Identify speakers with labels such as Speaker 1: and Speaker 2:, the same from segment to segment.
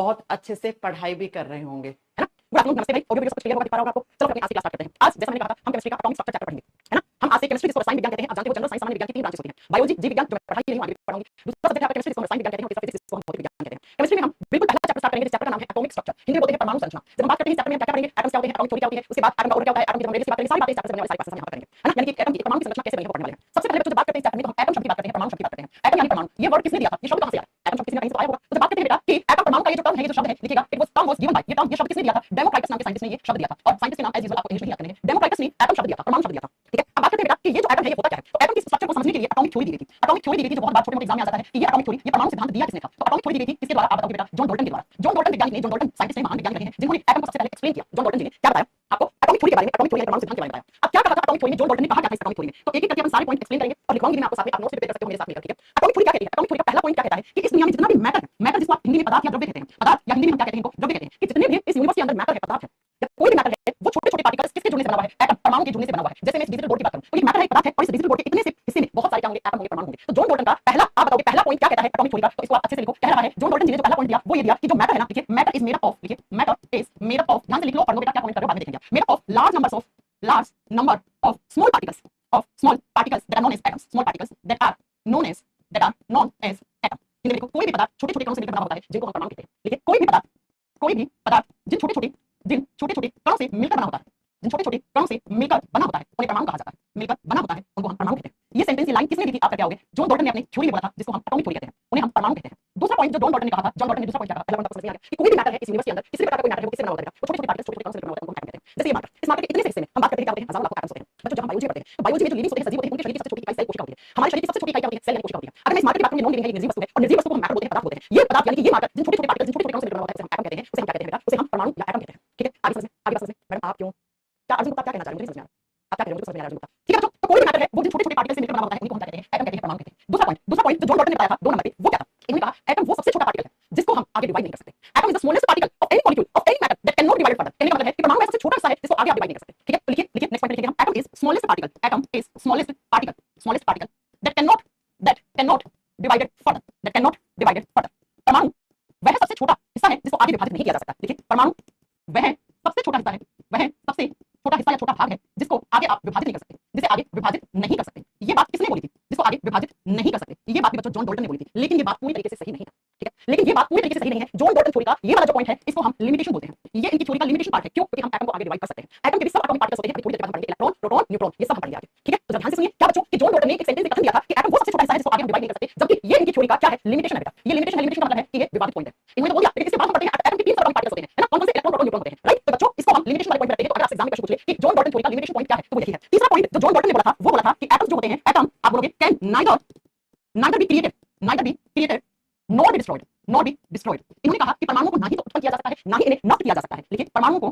Speaker 1: बहुत अच्छे से पढ़ाई भी कर रहे होंगे, है ना? गुड आफ्टरनून, नमस्ते भाई। ऑडियो वीडियो सब क्लियर होगा, दिख पा रहा होगा आपको। चलो अपनी आज की क्लास स्टार्ट करते हैं। आज जैसा मैंने कहा था, हम केमिस्ट्री का एटॉमिक स्ट्रक्चर चैप्टर पढ़ेंगे, है ना? हम आज से केमिस्ट्री जिसको रसायन विज्ञान कहते हैं, आप जानते हो जनरल साइंस सामान्य विज्ञान की तीन ब्रांचेस होती हैं, बायोलॉजी, जीव विज्ञान जो मैं पढ़ाई के लिए आगे पढ़ाऊंगी। दूसरा सब्जेक्ट है केमिस्ट्री जिसको रसायन विज्ञान कहते हैं, और तीसरा फिजिक्स जिसको हम भौतिक विज्ञान कहते हैं। केमिस्ट्री में हम बिल्कुल पहला चैप्टर स्टार्ट करेंगे, जिस चैप्टर का नाम है एटॉमिक स्ट्रक्चर, हिंदी में बोलते हैं परमाणु संरचना। जब हम बात करते हैं इस चैप्टर में हम क्या करेंगे, एटम्स क्या होते हैं, एटॉमिक थ्योरी क्या होती है, उसके बाद एटम का ऑर्डर क्या होता है, एटम की जब हम बात करेंगे, सारी बातें इस चैप्टर से बनने वाली सारी क्लासेस हम यहाँ पर करेंगे, है ना? यानी कि एटम की परमाणु की संरचना कैसे बनी है वो पढ़ने वाले हैं। सबसे पहले बच्चों जब बात करते हैं इस चैप्टर में तो हम एटम शब्द की बात करते हैं, परमाणु शब्द की बात करते हैं। एटम यानी परमाणु, ये वर्ड किसने दिया था, ये शब्द कहां से आया? एटम शब्द किसी ने कहीं से तो आया होगा। तो जब बात करते हैं बेटा कि एटम परमाणु का ये जो टर्म है, ये जो शब्द है, लिखिएगा, it was term was given by, ये टर्म ये शब्द किसने दिया था? डेमोक्राइटस नाम के साइंटिस्ट ने ये शब्द दिया था, और साइंटिस्ट के नाम एज यूजुअल आपको इंग्लिश में याद करने हैं। डेमोक्राइटस ने एटम शब्द दिया था, परमाणु शब्द दिया था, ठीक है? अब बात करते हैं बेटा कि ये जो एटम है ये होता क्या है। तो एटम की स्ट्रक्चर को समझने के लिए एटॉमिक थ्योरी दी गई थी। एटॉमिक थ्योरी दी गई थी जो बहुत बार छोटे मोटे एग्जाम में आ जाता है कि ये एटॉमिक थ्योरी, ये परमाणु सिद्धांत दिया किसने था? तो एटॉमिक थ्योरी दी गई थी किसके द्वारा, आप बताओगे बेटा? जॉन डॉल्टन के द्वारा। जॉन डॉल्टन वैज्ञानिक ने, जॉन डॉल्टन साइंटिस्ट ने, महान वैज्ञानिक रहे हैं जिन्होंने एटम को सबसे पहले एक्सप्लेन किया। जॉन डॉल्टन जी ने क्या बताया आपको एटॉमिक थ्योरी के बारे में, एटॉमिक थ्योरी परमाणु सिद्धांत के बारे में बताया। अब क्या कहा था एटॉमिक थ्योरी में, जॉन डॉल्टन ने कहा क्या था इस एटॉमिक थ्योरी में? तो एक एक करके अपन सारे पॉइंट एक्सप्लेन करेंगे और लिखवाऊंगी मैं आपको साथ में, आप नोट्स प्रिपेयर कर सकते हो मेरे साथ मिलकर, ठीक है? एटॉमिक थ्योरी क्या कहती है? एटॉमिक थ्योरी का पहला पॉइंट क्या कहता है कि इस दुनिया में जितना भी मैटर है, मैटर जिसको आप हिंदी में पदार्थ या द्रव्य कहते हैं, पदार्थ या हिंदी में हम क्या कहते हैं, इनको द्रव्य कहते हैं, कि जितने भी इस यूनिवर्स के अंदर मैटर है, पदार्थ है, या कोई भी मैटर है, वो छोटे छोटे पार्टिकल्स किसके जुड़ने से बना हुआ है? एटम, परमाणु के जुड़ने से बना हुआ है। जैसे मैं इस डिजिटल बोर्ड की बात करूं तो ये मैटर है, एक पदार्थ है, और इस डिजिटल बोर्ड के इतने से हिस्से में बहुत सारे क्या होंगे, एटम होंगे, परमाणु होंगे। तो जॉन डॉल्टन का पहला, आप बताओगे पहला पॉइंट क्या कहता है एटॉमिक थ्योरी का? तो इसको आप अच्छे से लिखो। कह रहा है जॉन डॉल्टन जी ने जो पहला पॉइंट दिया वो ये दिया कि जो मैटर है ना, देखिए matter is made up of, देखिए matter is made up of, ध्यान से लिख लो, पढ़ लो बेटा, क्या पॉइंट कर रहे हो बाद में देखेंगे। Made up of large number of small particles that are known as atoms, small particles that are known as atom। Hindi में देखो, कोई भी पदार्थ छोटे छोटे कणों से मिलकर बना होता है जिनको हम परमाणु कहते हैं। देखिए कोई भी पदार्थ जिन छोटे छोटे कणों से मिलकर बना होता है, जिन छोटे छोटे कणों से मिलकर बना होता है उन्हें परमाणु कहा जाता है, मिलकर बना होता है उनको हम परमाणु कहते हैं। ये सेंटेंस, ये लाइन किसने दी थी, आप क्या होगे? जॉन डॉल्टन ने अपनी थ्योरी में बोला था, जिसको हम एटॉमिक थ्योरी कहते हैं, उन्हें हम परमाणु कहते हैं। दूसरा पॉइंट जो जॉन डॉल्टन ने कहा था, जॉन डॉल्टन ने दूसरा पॉइंट क्या कहा, पहला पॉइंट आपको समझ में आ गया कि कोई भी मैटर है इस यूनिवर्स के अंदर, किसी भी प्रकार का कोई मैटर है वो किससे बना होता है, वो छोटे छोटे पार्टिकल्स, छोटे छोटे कणों से बना होता है, उनको एटम कहते हैं। जैसे ये मैटर, इस मैटर के इतने से हिस्से में हम बात करते हैं क्या होते हैं, हजारों लाखों एटम्स होते हैं। बच्चों जब हम बायोलॉजी पढ़ते हैं तो बायोलॉजी में जो लिविंग होते हैं, सजीव होते हैं, उनके शरीर की सबसे छोटी इकाई सेल कोशिका होती है। हमारे शरीर की सबसे छोटी इकाई क्या होती है? सेल यानी कोशिका होती है। अगर मैं इस मैटर की बात करूं, नॉन लिविंग है, निर्जीव वस्तु है, और निर्जीव वस्तु को हम मैटर बोलते हैं, पदार्थ बोलते हैं। ये पदार्थ यानी कि ये मैटर जिन छोटे छोटे पार्टिकल्स, जिन छोटे छोटे कणों से बना होता है उसे हम एटम कहते हैं, उसे हम क्या कहते हैं बेटा? उसे हम परमाणु या एटम कहते हैं, ठीक है? आगे समझ में, आगे बात समझ में। मैडम आप क्यों, क्या अर्जुन गुप्ता क्या कहना चाह रहे हो, मुझे समझ में आ रहा है, आप क्या कह रहे हो, मुझे समझ में आ रहा है अर्जुन गुप्ता, ठीक है बच्चों? तो कोई भी मैटर है वो जिन छोटे छोटे पार्टिकल्स से मिलकर बना होता है उनको हम क्या कहते हैं? एटम कहते हैं, परमाणु कहते हैं। दूसरा पॉइंट जो जॉन डॉल्टन ने बताया था 2 नंबर पे, वो क्या था? इन्होंने कहा एटम वो सबसे छोटा पार्टिकल है जिसको हम आगे डिवाइड नहीं कर सकते। Atom is the smallest particle of any molecule of any matter that can not divide further. कहने का मतलब है कि परमाणु ऐसा सबसे छोटा हिस्सा है जिसको आगे आप डिवाइड नहीं कर सकते, ठीक है? तो लिखिए लिखिए नेक्स्ट पॉइंट लिखिए हम, atom is smallest particle, atom is smallest particle that can not divided further, that can not divided further. परमाणु वह सबसे छोटा हिस्सा है जिसको आगे विभाजित नहीं किया जा सकता। देखिए परमाणु वह सबसे छोटा हिस्सा है, वह सबसे छोटा हिस्सा या छोटा भाग है जिसको आगे आप विभाजित नहीं कर सकते, जिसे आगे विभाजित नहीं कर सकते। ये बात किसने बोली थी, जिसको आगे विभाजित नहीं कर सकते? ये बात भी बच्चों जॉन डॉल्टन ने बोली थी, लेकिन ये बात पूरी तरीके से सही नहीं है, ठीक है? लेकिन ये बात पूरी तरीके से सही नहीं है। जॉन डॉल्टन थ्योरी का ये वाला जो पॉइंट है इसको हम लिमिटेशन बोलते हैं, ये इनकी थ्योरी का लिमिटेशन पार्ट है। क्यों? क्योंकि हम एटम को आगे डिवाइड कर सकते हैं। एटम के भी सब एटॉमिक पार्टिकल्स होते हैं, अपनी थोड़ी देर बाद हम पढ़ेंगे, इलेक्ट्रॉन, प्रोटॉन, न्यूट्रॉन, ये सब हम पढ़ेंगे आगे, ठीक है? तो ध्यान से सुनिए क्या बच्चों कि जॉन डॉल्टन ने एक सेंटेंस में कथन दिया था कि एटम वो सबसे छोटा हिस्सा है जिसको आगे हम डिवाइड नहीं कर सकते, जबकि ये इनकी थ्योरी का क्या है, लिमिटेशन है बेटा। ये लिमिटेशन है, लिमिटेशन का मतलब है कि ये विवादित पॉइंट है। इन्होंने तो बोल दिया, लेकिन इसके बाद हम पढ़ते हैं एटम के 3 सब एटॉमिक पार्टिकल्स होते हैं, है ना? कौन-कौन से? इलेक्ट्रॉन, प्रोटॉन, न्यूट्रॉन होते हैं, राइट? तो बच्चों इसको हम लिमिटेशन वाले पॉइंट पे रखते हैं। तो अगर आपसे एग्जाम में क्वेश्चन पूछ ले कि जॉन डॉल्टन थ्योरी का लिमिटेशन पॉइंट क्या है, तो वो यही है। तीसरा पॉइंट जो जॉन डॉल्टन ने बोला था वो बोला था कि एटम्स जो होते हैं, एटम आप बोलोगे can neither be created not be destroyed. इन्होंने कहा कि परमाणुओं को ना ही तो उत्पन्न किया जा सकता है, ना ही इन्हें नष्ट किया जा सकता है। लेकिन परमाणुओं को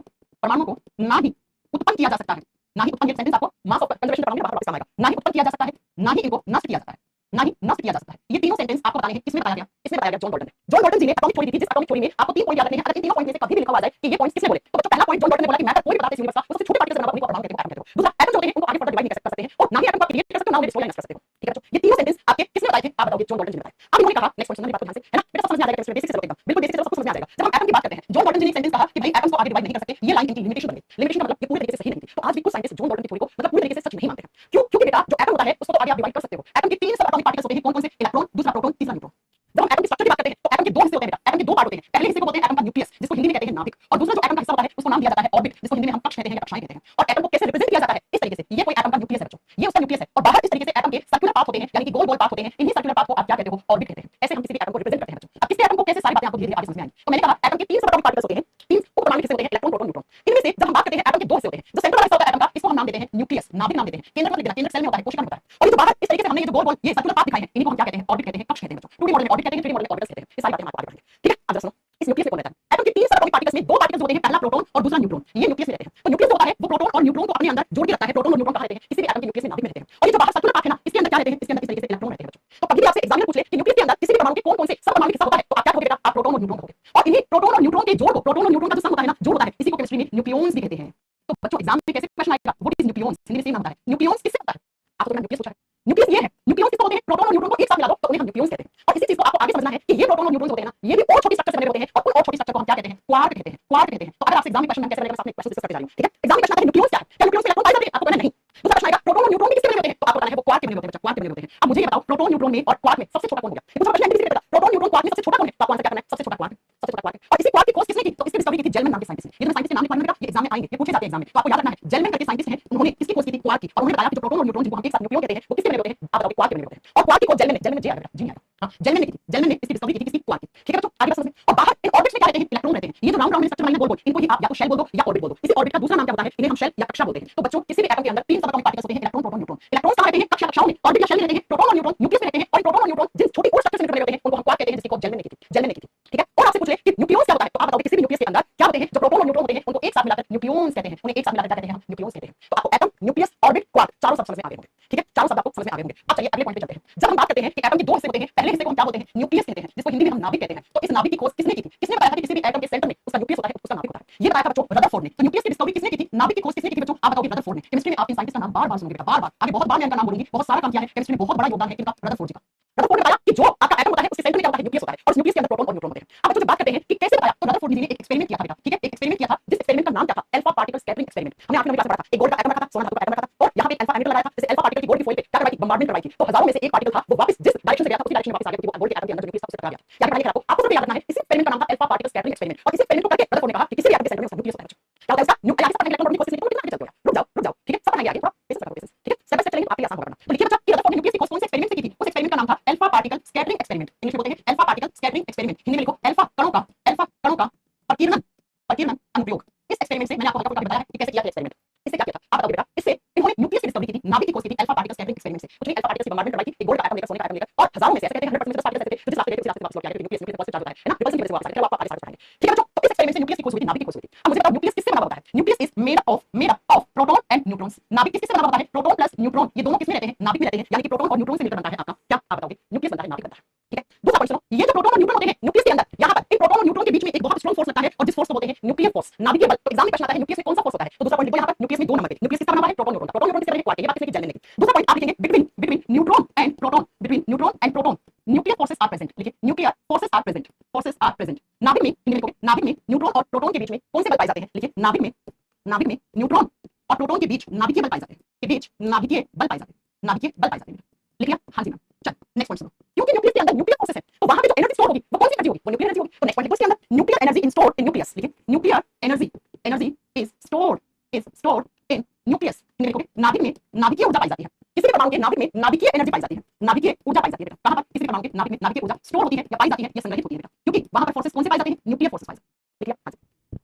Speaker 1: ना ही उत्पन्न किया जा सकता है, ना ही उत्पन्न, ये सेंटेंस आपको मास ऑफ कंजर्वेशन परमाणु के बाहर वापस काम आएगा। ना ही उत्पन्न किया जा सकता है, ना ही इनको नष्ट किया जाता है, ना ही नष्ट किया जा सकता है। ये तीनों सेंटेंस आपको बताने हैं, किसने बताया गया? इसमें बताया गया जॉन डॉल्टन ने। जॉन डॉल्टन जी ने एटॉमिक थ्योरी दी थी, जिस एटॉमिक थ्योरी में आपको 3 पॉइंट याद रखने हैं। अगर इन तीनों पॉइंट में से कभी भी लिखा हुआ जाए कि ये पॉइंट किसने बोले, तो बच्चों पहला पॉइंट जॉन डॉल्टन ने बोला कि मैटर कोई भी पदार्थ इस यूनिवर्स का वो सबसे छोटे पार्टिकल से बना हुआ, उन्हीं को परमाणु कहते हैं, एटम कहते हैं। दूसरा एटम जो होते हैं उनको आगे फर्दर डिवाइड नहीं कर सकते हैं, और ना ही एटम को क्रिएट कर सकते हो, ना उन्हें डिस्ट्रॉय कर सकते हो, ठीक है बच्चों? ये तीनों सेंटेंस आपके किसने बताए थे, आप बताओगे, जॉन डॉल्टन जी ने बताए। अब इन्होंने कहा, नेक्स्ट पॉइंट सुनना बात को ध्यान से, है ना? बेटा सब समझ में आ जाएगा, बेसिक से चलो एकदम, बिल्कुल बेसिक से सब कुछ समझ में आ जाएगा। जब हम एटम की बात करते हैं, जॉन डॉल्टन जी ने एक सेंटेंस कहा कि भाई एटम्स को आगे डिवाइड नहीं कर सकते, ये लाइन इनकी लिमिटेशन बन गई। लिमिटेशन का मतलब ये पूरी तरीके से सही नहीं थी। तो आज भी कुछ साइंटिस्ट जॉन डॉल्टन की थ्योरी को मतलब पूरी तरीके से सच नहीं मानते हैं। क्यों? क्योंकि बेटा जो एटम होता है उसको तो आगे आप डिवाइड कर सकते हो। एटम के 3 सब एटॉमिक पार्टिकल्स होते हैं, कौन-कौन से? इलेक्ट्रॉन, दूसरा प्रोटॉन, तीसरा न्यूट्रॉन। जब हम एटम की स्ट्रक्चर की बात करते हैं तो एटम के 2 हिस्से होते हैं बेटा, एटम के 2 पार्ट होते हैं। पहले हिस्से को बोलते हैं एटम का न्यूक्लियस, जिसको हिंदी में कहते हैं नाभिक, और दूसरा जो एटम का हिस्सा होता है उसको नाम दिया जाता है ऑर्बिट, जिसको हिंदी में हम कक्ष कहते हैं या कक्षाएं कहते हैं। और एटम को कैसे रिप्रेजेंट किया जाता है? इस तरीके से, ये कोई एटम का न्यूक्लियस है बच्चों, ये उसका न्यूक्लियस है, और बाहर इस तरीके से एटम के सर्कुलर पाथ होते हैं, यानी कि गोल-गोल पाथ होते हैं। इन्हीं सर्कुलर पाथ को आप क्या कहते हो? ऑर्बिट कहते हैं। ऐसे हम किसी भी एटम को रिप्रेजेंट करते हैं बच्चों। अब किसी एटम को कैसे, सारी बातें आपको धीरे-धीरे आगे समझ में आएंगी। तो मैंने कहा एटम के 3 सब एटॉमिक पार्टिकल्स होते हैं, 3 उप परमाणु हिस्से होते हैं, इलेक्ट्रॉन, प्रोटॉन, न्यूट्रॉन। इनमें से जब हम बात करते हैं एटम के 2 हिस्से होते हैं, जो सेंट्रल हिस्सा होता है एटम का, इसको हम नाम देते हैं न्यूक्लियस, नाभिक नाम देते हैं। केंद्र मतलब केंद्र सेल में होता है, कोशिका में होता है। और ये जो बाहर इस तरीके से हमने ये जो गोल-गोल ये सर्कुलर पाथ दिखाए हैं, इन्हीं को हम क्या कहते हैं? ऑर्बिट कहते हैं, कक्ष कहते हैं बच्चों। 2D मॉडल में ऑर्बिट कहते हैं, 3D मॉडल में ऑर्बिटल्स कहते हैं। ये सारी बातें हम आगे बढ़ेंगे, ठीक है? अब जरा सुनो, इस न्यूक्लियस से कौन रहता है? एटम के 3 सब एटॉमिक पार्टिकल्स में 2 पार्टिकल्स होते हैं, पहला प्रोटॉन और दूसरा न्यूट्रॉन। ये न्यूक्लियस में रहते हैं। तो न्यूक्लियस होता है वो प्रोटॉन और न्यूट्रॉन को अपने अंदर जोड़ के रखता है। प्रोटॉन और न्यूट्रॉन कहां रहते हैं? किसी भी एटम के न्यूक्लियस में नाभिक में रहते हैं। और ये जो बाहर सर्कुलर पाथ है ना, इसके अंदर क्या रहते हैं? इसके अंदर इस तरीके से इलेक्ट्रॉन रहते हैं बच्चों। तो कभी भी आपसे एग्जामिनर पूछ ले कि न्यूक्लियस के अंदर किसी भी परमाणु के कौन-कौन से सब परमाणु हिस्सा होता है, तो आप क्या कहोगे बेटा? आप प्रोटॉन और न्यूट्रॉन कहोगे। और इन्हीं प्रोटॉन और न्यूट्रॉन के जोड़ को, प्रोटॉन और न्यूट्रॉन का जो सम होता है ना, जोड़ होता है, इसी को केमिस्ट्री में न्यूक्लियॉन्स भी कहते हैं। तो बच्चों एग्जाम में कैसे क्वेश्चन आएगा? What is nucleons? हिंदी में सेम नाम होता है। न्यूक्लियॉन्स किससे होता है? आपको तो न्यूक्लियस पूछा है। न्यूक्लियस ये है, न्यूक्लियॉन्स किसको होते हैं? प्रोटॉन और न्यूट्रॉन को एक साथ मिला दो तो उन्हें हम न्यूक्लियॉन्स कहते हैं। और इसी चीज को आपको आगे समझना है कि ये प्रोटॉन और न्यूट्रॉन्स होते हैं ना, ये भी और छोटी स्ट्रक्चर से बने होते हैं, और उन और छोटी एग्जाम में क्वेश्चन मैं कैसे बनेगा, साथ में क्वेश्चन डिस्कस करते जा रही हूं, ठीक है। एग्जाम में क्वेश्चन आता है न्यूक्लियस क्या है, क्या न्यूक्लियस में इलेक्ट्रॉन पाए जाते हैं, आपको पता नहीं। दूसरा क्वेश्चन आएगा प्रोटॉन और न्यूट्रॉन किसके बने होते हैं, तो आपको पता है वो क्वार्क के बने होते हैं बच्चा, क्वार्क के बने होते हैं। अब मुझे ये बताओ प्रोटॉन न्यूट्रॉन में और क्वार्क में सबसे छोटा कौन हो गया, दूसरा क्वेश्चन एनटीपीसी का प्रोटॉन न्यूट्रॉन क्वार्क में सबसे छोटा कौन है, तो आपको आंसर क्या करना है, सबसे छोटा क्वार्क, सबसे छोटा क्वार्क। और इसी क्वार्क की खोज किसने की, तो इसकी डिस्कवरी की थी जेलमैन नाम के साइंटिस्ट ने। ये जो साइंटिस्ट के नाम लिखवाने का ये एग्जाम में आएंगे, ये पूछे जाते हैं एग्जाम में, तो आपको याद रखना है जेलमैन करके साइंटिस्ट हैं, उन्होंने किसकी खोज की थी, क्वार्क की। और उन्होंने बताया कि जो प्रोटॉन और न्यूट्रॉन जिनको हम एक साथ न्यूक्लियन कहते हैं वो किसके बने होते हैं, आप बताओ क्वार्क के बने होते हैं। और क्वार्क की खोज जेलमैन ने जी आएगा, जी आएगा, हां जेलमैन ने की थी, जेलमैन ने इसकी डिस्कवरी की थी किसकी, क्वार्क की, ठीक है बच्चों, आगे बात समझ में। और बाहर इन ऑर्बिट्स में क्या रहते हैं, इलेक्ट्रॉन रहते हैं। ये जो राउंड राउंड स्ट्रक्चर वाले गोल गोल, इनको ही आप या तो शेल बोल दो या ऑर्बिट बोल दो। इसी ऑर्बिट का दूसरा नाम क्या होता है, इन्हें हम शेल या कक्षा बोलते हैं। तो बच्चों किसी भी एटम के अंदर तीन सब एटॉमिक पार्टिकल्स होते हैं, इलेक्ट्रॉन प्रोटॉन न्यूट्रॉन। इलेक्ट्रॉन कहां रहते हैं, कक्षा कक्षाओं में, ऑर्बिट या शेल में रहते हैं। प्रोटॉन और न्यूट्रॉन न्यूक्लियस में रहते हैं, और प्रोटॉन और न्यूट्रॉन जिन छोटी और स्ट्रक्चर से मिलकर होते हैं उनको हम क्वार्क कहते हैं, जिसकी खोज जेलमैन ने की थी, जेलमैन ने की थी, ठीक है। और आपसे पूछ ले कि न्यूक्लियस क्या होता है, तो आप बताओगे किसी भी न्यूक्लियस के अंदर क्या होते हैं, जो प्रोटॉन और न्यूट्रॉन होते हैं उनको एक साथ मिलाकर न्यूक्लियॉन्स कहते हैं, उन्हें एक साथ मिलाकर क्या कहते हैं, हम न्यूक्लियॉन्स कहते हैं। तो आपको एटम, न्यूक्लियस, ऑर्बिट, क्वार्क चारों शब्द समझ में आ गए होंगे, ठीक है, चारों शब्द आपको समझ में आ गए होंगे। अब चलिए अगले पॉइंट पे चलते हैं। जब हम बात करते हैं कि एटम के दो हिस्से होते हैं, पहले हिस्से को हम क्या बोलते हैं, न्यूक्लियस कहते हैं, जिसको हिंदी में हम नाभिक कहते हैं। तो इस नाभिक की खोज किसने की थी, किसने बताया था कि किसी भी एटम के सेंटर में उसका न्यूक्लियस होता है, उसका नाभिक होता है, ये बताया था बच्चों रदरफोर्ड ने। तो न्यूक्लियस की डिस्कवरी किसने की थी, नाभिक की खोज किसने की थी बच्चों, आप बताओगे रदरफोर्ड ने। केमिस्ट्री में आप इन साइंटिस्ट का नाम बार-बार सुनोगे बेटा, बार-बार, आगे बहुत बार मैं इनका नाम बोलूंगी, बहुत सारा काम किया है केमिस्ट्री में, बहुत बड़ा योगदान है इनका रदरफोर्ड जी का। रदरफोर्ड ने बताया कि जो आपका एटम होता है उसके सेंटर में क्या होता है, न्यूक्लियस होता है, और इस न्यूक्लियस के अंदर प्रोटॉन और न्यूट्रॉन होते हैं। अब बच्चों जब बात करते हैं कि कैसे बताया, तो रदरफोर्ड जी ने एक एक्सपेरिमेंट किया था बेटा, ठीक है, एक एक्सपेरिमेंट किया था, जिस एक्सपेरिमेंट का नाम क्या था, अल्फा पार्टिकल स्कैटरिंग एक्सपेरिमेंट। हमने आठवीं क्लास में पढ़ा था, एक गोल्ड का एटम रखा था, सोना धातु का एटम रखा था, और यहाँ पे अल्फा एमिटर लगाया था। जैसे अल्फा पार्टिकल की गोल्ड की फॉइल पे क्या करवाई थी, बम्बार्डमेंट करवाई थी, तो हजारों में से एक पार्टिकल था, वो वापस जिस डायरेक्शन से गया था उसी डायरेक्शन में वापस आ गया, क्योंकि वो गोल्ड के एटम के अंदर जो न्यूक्लियस था उससे टकरा गया। याद रखना है, आपको सिर्फ याद रखना है, इसी एक्सपेरिमेंट का नाम था अल्फा पार्टिकल स्कैटरिंग एक्सपेरिमेंट। और इसी एक्सपेरिमेंट को करके रदरफोर्ड ने कहा कि किसी भी एटम के सेंटर में उसका न्यूक्लियस होता है। क्या होता है इसका न्यूक्लियस का इलेक्ट्रॉन प्रोटॉन की कोशिश नहीं, कितना आगे चलते हो यार, रुक जाओ, ठीक है, सब पढ़ाएंगे आगे, थोड़ा बेसिक पढ़ो, बेसिक, ठीक है, स्टेप बाय स्टेप चलेंगे, आपके लिए आसान होगा पढ़ना। तो लिखिए बच्चा कि रदरफोर्ड ने न्यूक्लियस की खोज कौन से एक्सपेरिमेंट से की थी, उस एक्सपेरिमेंट का नाम था alpha particle scattering experiment. English में बोलते हैं alpha particle scattering experiment, Hindi में लिखो अल्फा कणों का प्रकीर्णन अनुप्रयोग। इस एक्सपेरिमेंट से मैंने आपको बताया कि कैसे किया था एक्सपेरिमेंट। इससे क्या किया था, आप बताओगे बेटा, इससे इन्होंने न्यूक्लियस की डिस्कवरी की थी, नाभिक की खोज की थी अल्फा पार्टिकल स्कैटरिंग एक्सपेरिमेंट से। कुछ नहीं, अल्फा पार्टिकल से बम्बार्डमेंट करवाई थी, एक गोल्ड का एटम लेकर, सोने का एटम लेकर, और हजारों में से ऐसे कहते हैं 100% में 10 पार्टिकल ऐसे थे जो जिस रास्ते गए उसी रास्ते से वापस लौट के आए, क्योंकि न्यूक्लियस पॉजिटिव चार्ज होता है ना, रिपल्सन की वजह से वापस आए, चलो आपको आगे सारा पढ़ाएंगे, ठीक है बच्चों। तो इस एक्सपेरिमेंट से न्यूक्लियस की खोज हुई थी, नाभिक की खोज हुई थी। अब मुझे बताओ न्यूक्लियस किससे बना होता है, nucleus is made up of proton and neutrons. नाभिक किससे बना होता है, प्रोटॉन प्लस न्यूट्रॉन, ये दोनों किसमें रहते हैं, नाभिक में रहते हैं, यानी कि प्रोटॉन और न्यूट्रॉन से मिलकर बनता है आपका क्या, आप बताओगे न्यूक्लियस बनता है, नाभिक बनता है, ठीक है। दूसरा पॉइंट सुनो, ये जो प्रोटॉन और न्यूट्रॉन होते हैं न्यूक्लियस के अंदर, यहाँ पर इन प्रोटॉन और न्यूट्रॉन के बीच में एक बहुत स्ट्रांग फोर्स लगता है, और जिस फोर्स को बोलते हैं न्यूक्लियर फोर्स, नाभिकीय बल। तो एग्जाम में क्वेश्चन आता है न्यूक्लियस में कौन सा फोर्स होता है, तो दूसरा पॉइंट लिखो यहाँ पर, न्यूक्लियस में दो नंबर पे, न्यूक्लियस किसका बना हुआ है, प्रोटॉन न्यूट्रॉन, प्रोटॉन न्यूट्रॉन किससे बने हैं, क्वार्क, ये बात किसने की, जेलमैन ने की। दूसरा पॉइंट आप लिखेंगे between neutron and proton, between neutron and proton nuclear forces are present. लिखिए nuclear forces are present, forces are present. नाभिक में हिंदी में लिखोगे, नाभिक में न्यूट्रॉन और प्रोटॉन के बीच में कौन से बल पाए जाते हैं, लिखिए नाभिक में न्यूट्रॉन और प्रोटॉन के बीच नाभिकीय बल पाए जाते हैं, के बीच नाभिकीय बल पाए जाते हैं, नाभिकीय बल पाए जाते हैं। लिख लिया, हाँ जी मैम। चल नेक्स्ट पॉइंट सुनो, क्योंकि न्यूक्लियस के अंदर न्यूक्लियर फोर्सेस है, तो वहां पे जो एनर्जी स्टोर होगी वो कौन सी एनर्जी होगी, वो न्यूक्लियर एनर्जी होगी। तो नेक्स्ट पॉइंट लिखो, इसके अंदर nuclear energy in stored in nucleus. लिखिए nuclear energy is stored in nucleus. Hindi में लिखोगे नाभिक में नाभिकीय ऊर्जा पाई जाती है। किसी भी परमाणु के नाभिक में नाभिकीय एनर्जी पाई जाती है, नाभिकीय ऊर्जा पाई जाती है बेटा। कहां पर, किसी भी परमाणु के नाभिक में नाभिकीय ऊर्जा स्टोर होती है या पाई जाती है या संग्रहित होती है बेटा, क्योंकि वहां पर फोर्सेस कौन से पाई जाते हैं, न्यूक्लियर फोर्सेस पाई जाते हैं। ठीक है, हाँ जी,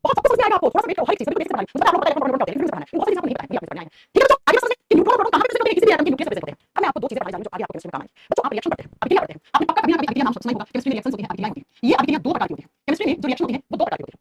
Speaker 1: बहुत सब कुछ समझ में आएगा आपको, थोड़ा सा वेट करो, हर चीज बिल्कुल बेसिक पढ़ाई, मुझे आप लोग पता है प्रोटॉन होते हैं, फिर पढ़ाना है, बहुत चीजें आपको नहीं पता है, आपको पढ़ाना है, ठीक है बच्चों। आगे समझिए कि न्यूट्रॉन और प्रोटॉन कहां पे प्रेजेंट होते हैं, किसी भी एटम के न्यूक्लियस प्रेजेंट होते हैं। अब मैं आपको दो चीजें बताने जा रही हूं जो आगे आपको केमिस्ट्री में काम आएंगी। बच्चों आप रिएक्शन पढ़ते हैं, अभिक्रिया पढ़ते हैं, आपने पक्का कभी ना कभी अभिक्रिया नाम सुना ही होगा। केमिस्ट्री में रिएक्शंस होती हैं, अभिक्रियाएं होती हैं। ये अभिक्रियाएं दो प्रकार की होती हैं केमिस्ट्री में, जो रिएक्शन होती हैं वो दो प्रकार की होती हैं।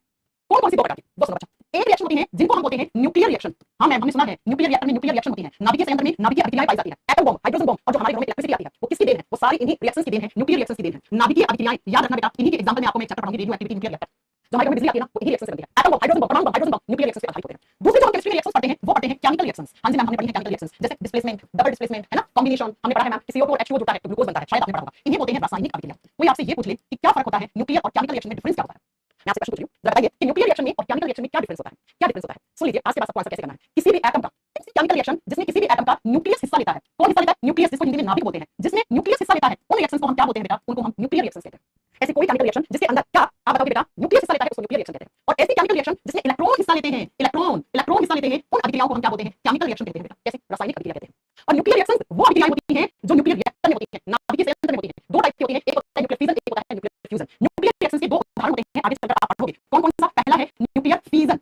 Speaker 1: कौन कौन सी दो प्रकार की, वो सुनो बच्चा। एक रिएक्शन होती है जिनको हम बोलते हैं न्यूक्लियर रिएक्शन। हाँ मैम, हमने सुना है न्यूक्लियर रिएक्टर में न्यूक्लियर रिएक्शन होती है, नाभिकीय संयंत्र में नाभिकीय अभिक्रियाएं पाई जाती है, एटम बम, हाइड्रोजन बम, और जो हमारे घरों में इलेक्ट्रिसिटी आती है वो किसकी देन है, वो सारी इन्हीं रिएक्शंस की देन है, न्यूक्लियर रिएक्शंस की देन है। नाभिकीय अभिक्रियाएं याद रखना बेटा, इन्हीं के एग्जांपल में आपको मैं चैप्टर पढ़ाऊंगी, रेडियो एक्टिविटी न्यूक्लियर रिएक्टर। जो हमारे घरों में बिजली आती है ना वो इन्हीं रिएक्शन से बनती है, एटम बम, हाइड्रोजन बम, परमाणु बम, हाइड्रोजन बम न्यूक्लियर रिएक्शन से आधारित होते हैं। दूसरी जो हम केमिस्ट्री में रिएक्शंस पढ़ते हैं वो पढ़ते हैं केमिकल रिएक्शंस। हाँ जी मैम, हमने पढ़ी है केमिकल रिएक्शंस, जैसे डिस्प्लेसमेंट, डबल डिस्प्लेसमेंट, है ना, कॉम्बिनेशन हमने पढ़ा है मैम, CO2 और H2O जुड़ता है तो ग्लूकोज बनता है, शायद आपने पढ़ा होगा। इन्हें बोलते हैं रासायनिक अभिक्रिया। कोई आपसे ये पूछ ले कि क्या फर्क होता है न्यूक्लियर और केमिकल रिएक्शन में, डिफरेंस क्या होता है, मैं आपसे प्रश्न पूछ रही हूं, जरा बताइए कि न्यूक्लियर रिएक्शन में और केमिकल रिएक्शन में क्या डिफरेंस होता है, क्या डिफरेंस होता है। सुन लीजिए, आज के बाद आपको आंसर कैसे करना है। किसी भी एटम का केमिकल रिएक्शन जिसमें किसी भी एटम का न्यूक्लियस हिस्सा लेता है, कौन हिस्सा लेता है, न्यूक्लियस, जिसको हिंदी में नाभिक बोलते हैं, जिसमें न्यूक्लियस हिस्सा लेता है, उन रिएक्शंस को हम क्या बोलते हैं बेटा, उनको हम न्यूक्लियर रिएक्शंस कहते हैं। ऐसी कोई केमिकल रिएक्शन जिसके अंदर क्या, आप बताओगे बेटा, न्यूक्लियस हिस्सा लेता है उसको न्यूक्लियर रिएक्शन कहते हैं। और ऐसी केमिकल रिएक्शन जिसमें इलेक्ट्रॉन हिस्सा लेते हैं, इलेक्ट्रॉन हिस्सा लेते हैं, उन अभिक्रियाओं को हम क्या बोलते हैं, केमिकल रिएक्शन कहते हैं बेटा, जैसे रासायनिक अभिक्रिया कहते हैं। और न्यूक्लियर रिएक्शंस वो अभिक्रियाएं होती हैं जो न्यूक्लियर रिएक्टर में होती हैं, नाभिकीय संयंत्र में होती हैं। दो टाइप की होती हैं, एक होता है न्यूक्लियर फिजन, एक होता है न्यूक्लियर फ्यूजन। न्यूक्लियर रिएक्शंस के दो उदाहरण होते हैं, आगे चलकर आप पढ़ोगे कौन कौन सा। पहला है न्यूक्लियर फिजन,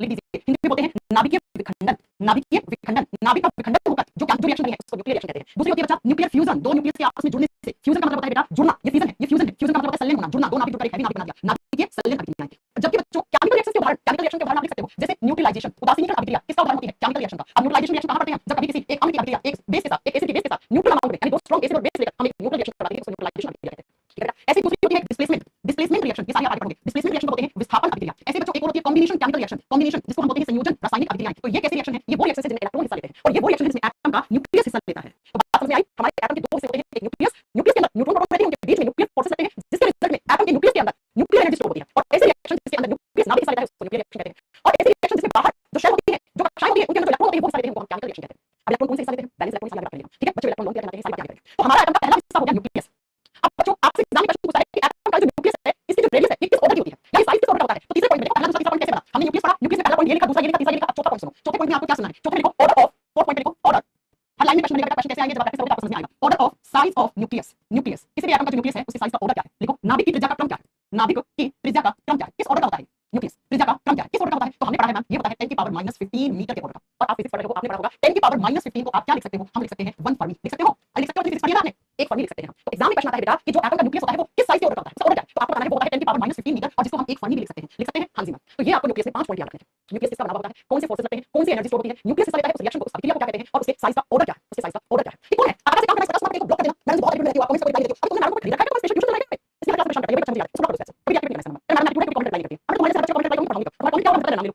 Speaker 1: लिख दीजिए, हिंदी में बोलते हैं नाभिकीय विखंडन, नाभिक का विखंडन होकर जो रिएक्शन है उसको न्यूक्लियर रिएक्शन कहते हैं। दूसरी होती है बच्चा न्यूक्लियर फ्यूजन, दो न्यूक्लियस के आपस में जुड़ने से। फ्यूजन का मतलब होता है बेटा जुड़ना, ये फ्यूजन है, ये फ्यूजन का मतलब होता है संलयन होना, जुड़ना, दो नाभिक जुड़कर एक हैवी नाभिक बना दिया, नाभिकीय संलयन अभिक्रियाएं। जबकि बच्चों केमिकल रिएक्शन के उदाहरण, केमिकल रिएक्शन के उदाहरण आप लिख सकते हो, जैसे न्यूट्रलाइजेशन, उदासीनीकरण अभिक्रिया, किसका उदाहरण होती है, केमिकल रिएक्शन का। अब न्यूट्रलाइजेशन रिएक्शन कहां पढ़ते हैं, जब कभी किसी एक अम्ल की अभिक्रिया एक बेस के साथ, एक एसिड की बेस के साथ न्यूट्रल अमाउंट में, यानी दो स्ट्रांग एसिड और बेस लेकर हम एक न्यूट्रल रिएक्शन करवाते हैं, उसको न्यूट्रलाइजेशन अभिक्रिया कहते हैं, ठीक है बेटा। ऐसी दूसरी होती है डिस्प्लेसमेंट रिएक्शन, ये सारी आप आगे पढ़ोगे। डिस्प्लेसमेंट रिएक्शन को बोलते हैं विस्थापन अभिक्रिया। ऐसे बच्चों एक और होती है कॉम्बिनेशन केमिकल रिएक्शन, कॉम्बिनेशन जिसको हम बोलते हैं संयोजन रासायनिक अभिक्रियाएं। तो ये कैसी रिएक्शन है, ये वो रिएक्शन है जिसमें इलेक्ट्रॉन हिस्सा लेते हैं, और ये वो रिएक्शन है जिसमें एटम का न्यूक्लियस हिस्सा लेता है। तो बात समझ में आई, हमारे एटम के दो हिस्से होते हैं, एक न्यूक्लियस के अंदर न्यूट्रॉन प्रोटॉन रहते हैं, उनके बीच में न्यूक्लियर फोर्सेस रहते हैं, जिसके रिजल्ट में एटम के न्यूक्लियस के अंदर न्यूक्लियर एनर्जी स्टोर होती है। और ऐसे रिएक्शन जिसके अंदर न्यूक्लियस नाभिक हिस्सा लेता है उसको न्यूक्लियर रिएक्शन कहते हैं। कि त्रिज्या का क्रम क्या है, किस ऑर्डर का होता है न्यूक्लियस, त्रिज्या का क्रम क्या है, किस ऑर्डर का होता है। तो हमने पढ़ा है मैम, ये होता है 10 की पावर -15 मीटर के ऑर्डर का। और आप फिजिक्स पढ़ रहे हो, आपने पढ़ा होगा 10 की पावर -15 को आप क्या लिख सकते हो, हम लिख सकते हैं 1 फर्मी लिख सकते हो, लिख सकते हो, फिजिक्स पढ़ी है आपने, एक फर्मी लिख सकते हैं। तो एग्जाम में प्रश्न आता है बेटा कि जो एटम का न्यूक्लियस होता है वो किस साइज के ऑर्डर का होता है, ऑर्डर क्या है, तो आपको बताना है वो होता है 10 की पावर -15 मीटर, और जिसको हम एक फर्मी भी लिख सकते हैं, लिख सकते हैं हाँ जी मैम। तो ये आपको न्यूक्लियस में 5 पॉइंट याद रखने हैं। न्यूक्लियस किसका बना होता है, कौन से फोर्सेस लगते हैं, कौन सी एनर्जी स्टोर होती है, न्यूक्लियस किसका लेता है, उस रिएक्शन को, उस अभिक्रिया को क्या कहते हैं, और उसके साइज का ऑर्डर क्या है, उसके साइज का ऑर्डर क्या है। ये कौन है, अगर से काम करना है 50 मार्क को ब्लॉक कर देना, मैंने बहुत एटीट्यूड देती हूँ आपको, मैं सबको रिप्लाई देती हूँ, अब तुमने मैडम को खरीदा क्या, स्पेशल ट्यूशन लगाएंगे, इसलिए क्लास में परेशान करती है, बच्चा मुझे याद है, उसको ब्लॉक कर दो, कभी क्या मैसेज नंबर मैडम मैं कमेंट रिप्लाई करती है, अब तुम्हारे से बच्चे कमेंट रिप्लाई करूंगी, पढ़ाऊंगी, तुम्हारा कमेंट क्या होगा नाम ले लो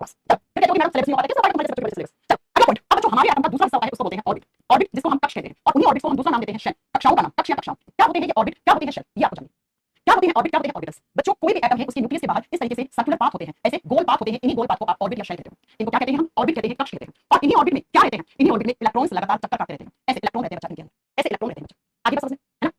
Speaker 1: बस। चल फिर कहते हो कि मैडम सिलेबस नहीं हो पाता, कैसे हमारे तुम्हारे सिलेबस। चल अगला पॉइंट, अब जो हमारे एटम का दूसरा हिस्सा होता है उसको बोलते हैं ऑर्बिट, ऑर्बिट जिसको हम कक्ष कहते हैं, और उन्हीं ऑर्बिट को हम दूसरा नाम देते हैं शेल, कक्षाओं का नाम, कक्ष या कक्षाओं। क्या होते हैं ये ऑर्बिट, क्या होते हैं शेल, ये आपको जानिए। क्या होते हैं ऑर्बिट, क्या होते हैं ऑर्बिटल्स। बच्चों कोई भी एटम है उसके न्यूक्लियस के बाहर इस तरीके से सर्कुलर पाथ होते हैं, ऐसे गोल पाथ होते हैं, इन्हीं गोल पाथ को आप ऑर्बिट या शेल कहते हो। इनको क्या कहते हैं हम, ऑर्बिट कहते हैं, कक्ष कहते हैं। और इन्हीं ऑर्बिट में क्या रहते हैं, इन्हीं ऑर्बिट में इलेक्ट्रॉन्स लगातार चक्कर काटते रहते हैं, ऐसे इलेक्ट्रॉन रहते हैं बच्चा इनके अंदर, ऐसे इलेक्ट्रॉन रहते हैं बच्चा। आगे बात समझ में है ना,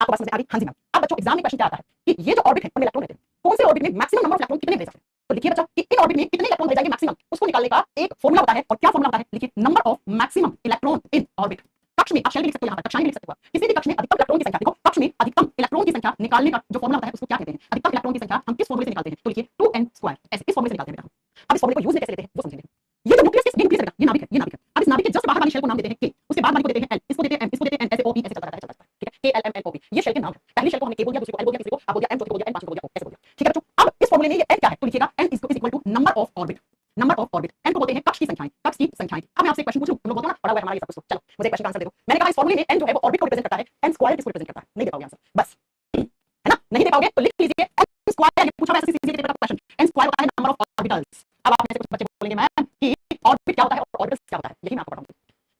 Speaker 1: आपको बात समझ में आ रही, हाँ जी मैम। अब बच्चों एग्जाम में क्वेश्चन क्या आता है कि ये जो ऑर्बिट है उनमें इलेक्ट्रॉन रहते हैं, कौन से ऑर्बिट में मैक्सिमम नंबर ऑफ इलेक्ट्रॉन कितने भेज सकते हैं। तो लिखिए बच्चा कि इन ऑर्बिट में कितने इलेक्ट्रॉन भेजाएंगे मैक्सिमम, उसको निकालने का एक फॉर्मूला होता है, और क्या फॉर्मूला होता है, लिखिए number of maximum electron in orbit. कक्ष में आप शेल भी लिख सकते हो, यहाँ पर कक्षाएं भी लिख सकते हो, किसी भी कक्ष में अधिकतम इलेक्ट्रॉन की संख्या, देखो कक्ष में अधिकतम इलेक्ट्रॉन की संख्या निकालने का जो फॉर्मूला होता है उसको क्या कहते हैं, अधिकतम इलेक्ट्रॉन की संख्या हम किस फॉर्मूले से निकालते हैं, तो लिखिए 2n², ऐसे इस फॉर्मूले से निकालते हैं बेटा। अब इस फॉर्मूले को यूज कैसे लेते हैं वो समझेंगे। ये जो न्यूक्लियस ये न्यूक्लियस है, ये नाभिक है, ये नाभिक है। अब इस नाभिक के जस्ट बाहर वाली शेल को नाम देते हैं के, उसके बाद वाली को देते हैं एल, इसको देते हैं एम, इसको देते हैं एन, ऐसे ओपी ऐसे चलता रहता है, ठीक है, के एल एम एन ओपी, ये शेल के नाम है। पहली शेल को हमने के बोल दिया, दूसरी को एल बोल दिया, तीसरी को आप बोल दिया एम, चौथी को बोल दिया एन, पांचवी को बोल दिया ओ, ऐसे बोल दिया, ठीक है बच्चों। अब इस फॉर्मूले में ये एन क्या है, तो लिखिएगा N is equal to number of orbit, number of orbit. N को बोलते हैं कक्ष की संख्याएं, कक्ष की संख्याएं। अब मैं आपसे एक क्वेश्चन पूछूं, तुम लोग बोलते हो ना पढ़ा हुआ है हमारा ये सब कुछ, चलो मुझे क्वेश्चन का आंसर दे दो। मैंने कहा इस फॉर्मूले में एन जो है वो ऑर्बिट को रिप्रेजेंट करता है, एन स्क्वायर किसको रिप्रेजेंट करता है, नहीं दे पाओगे आंसर, बस है ना, नहीं दे पाओगे तो लिख लीजिए एन स्क्वायर, ये पूछा वैसे सीधे सीधे क्वेश्चन, एन स्क्वायर होता है नंबर ऑफ ऑर्बिटल्स। अब आप में से कुछ बच्चे बोलेंगे मैम कि ऑर्बिट क्या होता है और ऑर्बिटल्स क्या होता है, यही मैं आपको बताऊंगा,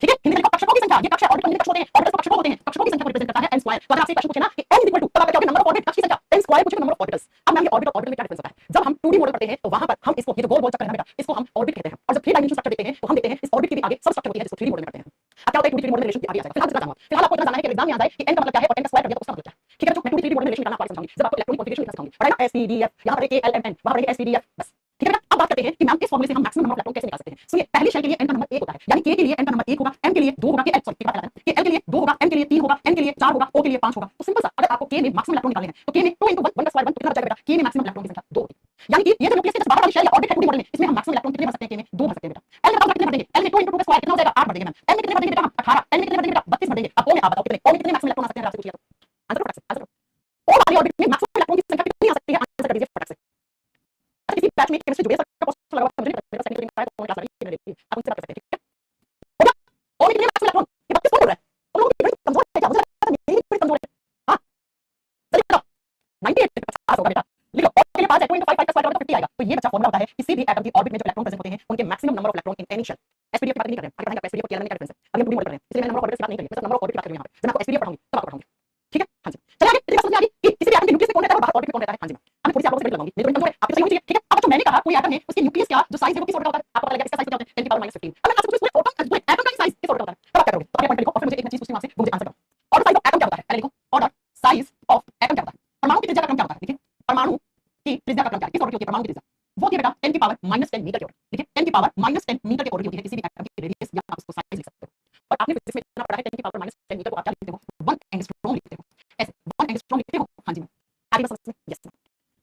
Speaker 1: ठीक है। हिंदी में लिखो कक्षकों की संख्या, ये कक्ष है, ऑर्बिटल कक्ष होते हैं, ऑर्बिटल्स कक्षकों होते हैं, कक्षकों की संख्या को रिप्रेजेंट करता है एन स्क्वायर। तो अगर आपसे क्वेश्चन पूछे ना कि एन इज इक्वल टू, तब आप क्या कहोगे नंबर ऑफ ऑर्बिट, कक्ष की संख्या, एन स्क्वायर पूछे नंबर ऑफ ऑर्बिटल्स। अब मैम ये ऑर्बिट और ऑर्बिटल में क्या डिफरेंस होता है, जब हम 2D मॉडल पढ़ते हैं तो वहां पर हम इसको, ये जो गोल गोल चक्कर है ना बेटा, इसको हम ऑर्बिट कहते हैं, और जब 3 डायमेंशनल स्ट्रक्चर देखते हैं तो हम देखते हैं इस ऑर्बिट के भी आगे सब स्ट्रक्चर होती है जिसको 3D मॉडल में करते हैं। अब क्या होता है 2D 3D मॉडल रिलेशन आगे आ जाएगा, फिलहाल इतना जानना, फिलहाल आपको इतना जानना है कि एग्जाम में आ जाए कि एन का मतलब क्या है और एन का स्क्वायर कर दिया तो उसका मतलब क्या है, ठीक है। जो मैं 2D 3D मॉडल रिलेशन निकालना आपको समझाऊंगी, जब आपको इलेक्ट्रॉनिक कॉन्फ़िगरेशन सिखाऊंगी, पढ़ा ना एसपीडीएफ, यहां पर के एल एम एन, वहां पर एसपीडीएफ, बस ठीक है। अब बात करते हैं कि मैम इस फॉर्मूले से हम मैक्सिमम नंबर ऑफ इलेक्ट्रॉन कैसे निकाल सकते हैं। सुनिए पहली शेल के लिए n का नंबर 1 होता है, यानी k के लिए n का नंबर 1 होगा, m के लिए 2 होगा, के सॉरी बात है कि l के लिए 2 होगा, m के लिए 3 होगा, n के लिए 4 होगा, o के लिए 5 होगा। तो सिंपल सा, अगर आपको k में मैक्सिमम इलेक्ट्रॉन निकालने हैं तो k में 2 * 1 1 का स्क्वायर 1 तो कितना बचेगा बेटा, k में मैक्सिमम इलेक्ट्रॉन की संख्या 2 होगी। यानी कि ये जो न्यूक्लियस के बाहर वाली शेल या ऑर्बिट है 2D मॉडल में, इसमें हम मैक्सिमम इलेक्ट्रॉन कितने भर सकते हैं, k में 2 भर सकते हैं बेटा। l में बताओ कितने भर देंगे, l में 2 * 2 का स्क्वायर कितना हो जाएगा 8 भर देंगे मैम, m में कितने भर देंगे बेटा 18, n में कितने भर देंगे बेटा 32 भर देंगे। अब o में आप बताओ कितने, o में कितने मैक्सिमम इलेक्ट्रॉन आ सकते हैं, आपसे पूछिए तो आंसर फटाक से आंसर। o वाली ऑर्बिट में मैक्सिमम इलेक्ट्रॉन की संख्या कितनी आ सकती है, आंसर कर दीजिए फटाक से। अच्छा किसी बैच में केमिस्ट्री जो बेस का पोस्ट लगा हुआ है, मुझे मेरा सेकंड क्लास है तो क्लास वाली देखिए आप उनसे बात कर सकते हैं, ठीक है। हो गया, o में कितने मैक्सिमम इलेक्ट्रॉन, ये 32 कौन बोल रहा है, तुम लोग बड़ी कमजोर है क्या, मुझे लगता है मेरी बड़ी कमजोर है। हां चलिए बताओ 98 50 होगा बेटा, लिख लो o के लिए 5 है, 2 * 5 5 का स्क्वायर तो 50 आएगा। तो ये बच्चा फॉर्मूला होता है किसी भी एटम की ऑर्बिट में जो इलेक्ट्रॉन प्रेजेंट होते हैं उनके maximum number of electron in any shell. SPDF की बात नहीं कर रहे हैं, आगे पढ़ेंगे एसपीडीएफ और केएलएम में क्या डिफरेंस है, अभी हम 2D मॉडल कर रहे हैं, इसलिए मैं नंबर ऑफ ऑर्बिटल्स की बात नहीं करूंगी, मैं नंबर ऑफ ऑर्बिट की बात करूंगी। यहां पर जब मैं आपको एसपीडीएफ पढ़ाऊंगी तब आपको पढ़ाऊंगी, ठीक है। हां जी चलिए आगे, इतनी बात समझ में आ गई कि किसी भी एटम के न्यूक्लियस में कौन रहता है और बाहर ऑर्बिट में कौन रहता है। हां जी मैं थोड़ी सी आप लोगों से बड़ी लगाऊंगी, मेरी थोड़ी कमजोर है, आपकी सही होनी चाहिए, ठीक है। अब जो मैंने कहा कोई एटम है उसके न्यूक्लियस क्या जो साइज है वो किस ऑर्डर का होता है, आपको पता लगा इसका साइज क्या होता है 10 की पावर -15। अब मैं आपसे पूछूं पूरे एटम का साइज किस ऑर्डर का होता है, तब आप क्या करोगे, तो आप पॉइंट लिखो और फिर मुझे एक चीज पूछती हूं आपसे, वो मुझे आंसर दो। ऑर्डर साइज ऑफ एटम क्या होता है, पहले लिखो ऑर्डर साइज ऑफ एटम क्या होता है। परमाणु की त्रिज्या का क्रम क्या होता है, देखिए परमाणु की त्रिज्या का क्रम क्या है, किस ऑर्डर की होती है परमाणु की त्रिज्या, वो होती है बेटा 10 की पावर -10 मीटर की ऑर्डर, देखिए 10 की पावर -10 मीटर की ऑर्डर की होती है किसी भी एटम की रेडियस, या आप इसको साइज लिख सकते हो। और आपने फिजिक्स में इतना पढ़ा है 10 की पावर -10 मीटर को आप क्या लिखते हो 1 एंगस्ट्रॉम लिखते हो, ऐसे 1 एंगस्ट्रॉम लिखते हो। हां जी मैम आगे बस समझ में, यस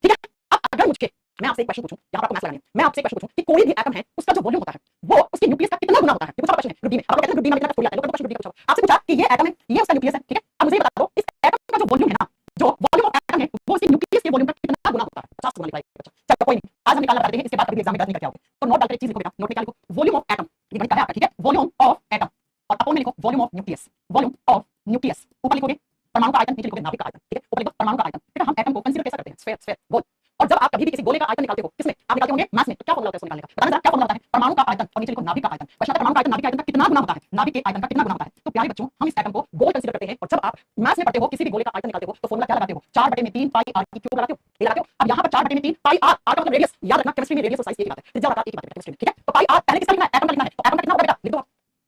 Speaker 1: ठीक है। अब अगर मुझे मैं आपसे एक क्वेश्चन पूछूं, यहां पर आपको मैथ्स लगानी है, मैं आपसे एक क्वेश्चन पूछूं कि कोई भी एटम है उसका जो वॉल्यूम होता है वो उसके न्यूक्लियस का कितना गुना होता है, ये पूछा क्वेश्चन है ग्रुप डी में, आपको कहते हैं ग्रुप डी में कितना स्टोरी आता है, लोग क्वेश्चन ग्रुप डी का पूछा, आपसे पूछा कि ये एटम है, ये उसका न्यूक्लियस है, ठीक है। अब मुझे बता दो इस एटम का जो वॉल्यूम है ना, जो वॉल्यूम ऑफ एटम है वो इसके न्यूक्लियस के वॉल्यूम का कितना गुना होता है, 50 गुना लिखा है। चलो कोई नहीं, आज हम निकालना बताते हैं, इसके बाद कभी एग्जाम में गलत नहीं करके आओगे, तो नोट डालकर एक चीज लिखो बेटा, नोट में क्या लिखो, वॉल्यूम ऑफ एटम, ये गणित का है आपका, ठीक है। वॉल्यूम ऑफ एटम और अपोन में लिखो volume of nucleus, volume of nucleus, ऊपर लिखोगे परमाणु का आयतन, नीचे लिखोगे नाभिक का आयतन, ठीक है। ऊपर लिखो परमाणु का आयतन, फिर हम एटम को कंसीडर कैसे करते हैं, स्फीयर स्फीयर गोल। और जब आप कभी भी किसी गोले का आयतन निकालते हो, किसमें आप निकालते होंगे मैथ्स में, तो क्या फॉर्मूला होता है उसको निकालने का, बताना जरा क्या फॉर्मूला होता है, परमाणु का आयतन और नीचे लिखो नाभिक का आयतन। क्वेश्चन आता है परमाणु का आयतन नाभिक के आयतन का कितना गुना होता है, नाभिक के आयतन का कितना गुना होता है। तो प्यारे बच्चों हम इस एटम को गोल कंसीडर करते हैं, और जब आप मैथ्स में पढ़ते हो किसी भी गोले का आयतन निकालते हो तो फॉर्मूला क्या लगाते हो, 4/3 पाई r की क्यूब लगाते हो, ये लगाते हो। अब यहाँ पर 4/3 पाई r, r का मतलब रेडियस, याद रखना केमिस्ट्री में रेडियस और साइज की बात है, त्रिज्या और आकार एक ही बात है केमिस्ट्री में, ठीक है। तो पाई r पहले किसका लिखना है, एटम का लिखना है, तो एटम का कितना होगा बेटा लिख दो,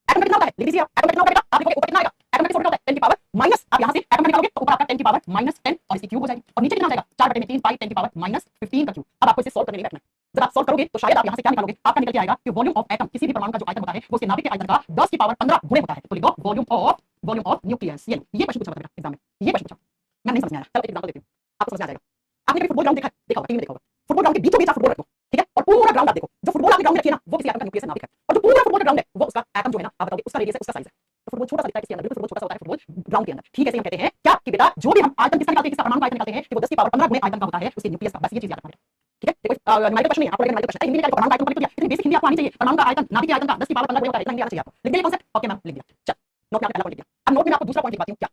Speaker 1: एटम का कितना होता है लिख दीजिए, एटम का कितना होगा बेटा, आप लिखोगे ऊपर कितना आएगा, एटम का किस ऑर्डर का होता है 10 की पावर माइनस, आप यहाँ से एटम का निकालोगे तो ऊपर आपका 10 की पावर -10 और इसकी क्यूब हो जाएगी, और नीचे कितना आ जाएगा 4/3 पाई 10 की पावर -15 का क्यूब। अब आपको इसे सॉल्व करने नहीं बैठना है, जब आप सॉल्व करोगे तो शायद आप यहाँ से क्या निकालोगे, आपका निकल के आएगा कि वॉल्यूम ऑफ एटम किसी भी परमाणु का जो आयतन होता है वो उसके नाभिक के आयतन का 10 की पावर 15 गुणे होता है। तो लिखो वॉल्यूम ऑफ न्यूक्लियस, ये क्वेश्चन पूछा था एग्जाम में, ये क्वेश्चन पूछा, मैं नहीं समझ में आया, चलो एक एग्जांपल देती हूँ आपको समझ आ जाएगा। आपने कभी फुटबॉल ग्राउंड देखा होगा, टीवी में देखा होगा, फुटबॉल ग्राउंड के बीचों बीच आप फुटबॉल रखो, ठीक है, और पूरा ग्राउंड आप देखो, जो फुटबॉल आपने ग्राउंड में रखी है ना वो किसी एटम का न्यूक्लियस है, नाभिक है, और जो पूरा फुटबॉल ग्राउंड है वो उसका एटम जो है ना, आप बताओगे उसका रेडियस है, उसका साइज है। तो फुटबॉल छोटा सा दिखता है किसके अंदर, बिल्कुल फुटबॉल छोटा सा होता है फुटबॉल ग्राउंड के अंदर। ठीक है, हम कहते हैं क्या कि बेटा जो भी हम आयतन किसका निकालते हैं, किसका परमाणु का आयतन निकालते हैं कि वो 10 की पावर 15 गुणे आयतन का होता है उसके न्यूक्लियस का, बस ये चीज याद रखना है। ठीक है, देखो न्यूमेरिकल क्वेश्चन नहीं है, आपको न्यूमेरिकल क्वेश्चन है, हिंदी में परमाणु का आयतन कंप्लीट किया, इतनी बेसिक हिंदी आपको आनी चाहिए, परमाणु का आयतन नाभिक के आयतन का 10 की पावर 15 गुणे होता है, इतना हिंदी आना चाहिए आपको। लिख दिया कॉन्सेप्ट, ओके मैम लिख दिया, चल नोट में पहला पॉइंट लिख दिया। अब नोट में आपको दूसरा पॉइंट लिखवाती हूं, क्या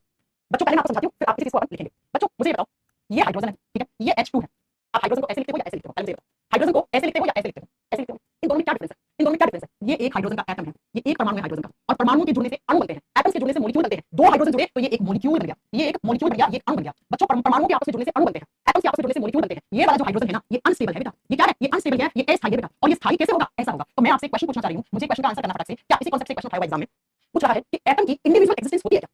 Speaker 1: बच्चों पहले मैं आपको समझाती हूं, फिर आप इसी चीज को अपन लिखेंगे। बच्चों मुझे ये बताओ, ये हाइड्रोजन है, ठीक है, ये H2 है, आप हाइड्रोजन को ऐसे लिखते हो या ऐसे लिखते हो, पहले मुझे बताओ हाइड्रोजन को ऐसे लिखते हो या ऐसे लिखते हो, ऐसे लिखते हो, इन दोनों में क्या डिफरेंस है, इन दोनों में क्या डिफरेंस है, ये एक हाइड्रोजन का एटम है, ये एक परमाणु है हाइड्रोजन का, और परमाणु के जुड़ने से अणु बनते हैं, एटम्स के जुड़ने से मॉलिक्यूल बनते हैं, दो हाइड्रोजन जुड़े तो ये एक मॉलिक्यूल बन गया, ये एक मॉलिक्यूल बन गया, ये अणु बन गया। बच्चों परमाणु के आपस में जुड़ने से अणु बनते हैं, एटम्स के आपस में जुड़ने से मॉलिक्यूल बनते हैं। ये वाला जो हाइड्रोजन है ना ये अनस्टेबल है बेटा, ये क्या है, ये अनस्टेबल है, ये अस्थायी है बेटा, और ये स्थायी कैसे होगा, ऐसा होगा। तो मैं आपसे क्वेश्चन पूछना चाह रही हूं, मुझे क्वेश्चन का आंसर करना फटाक से, क्या इसी कांसेप्ट से क्वेश्चन उठाया हुआ एग्जाम में पूछ रहा है कि एटम की इंडिविजुअल एक्जिस्टेंस होती है क्या?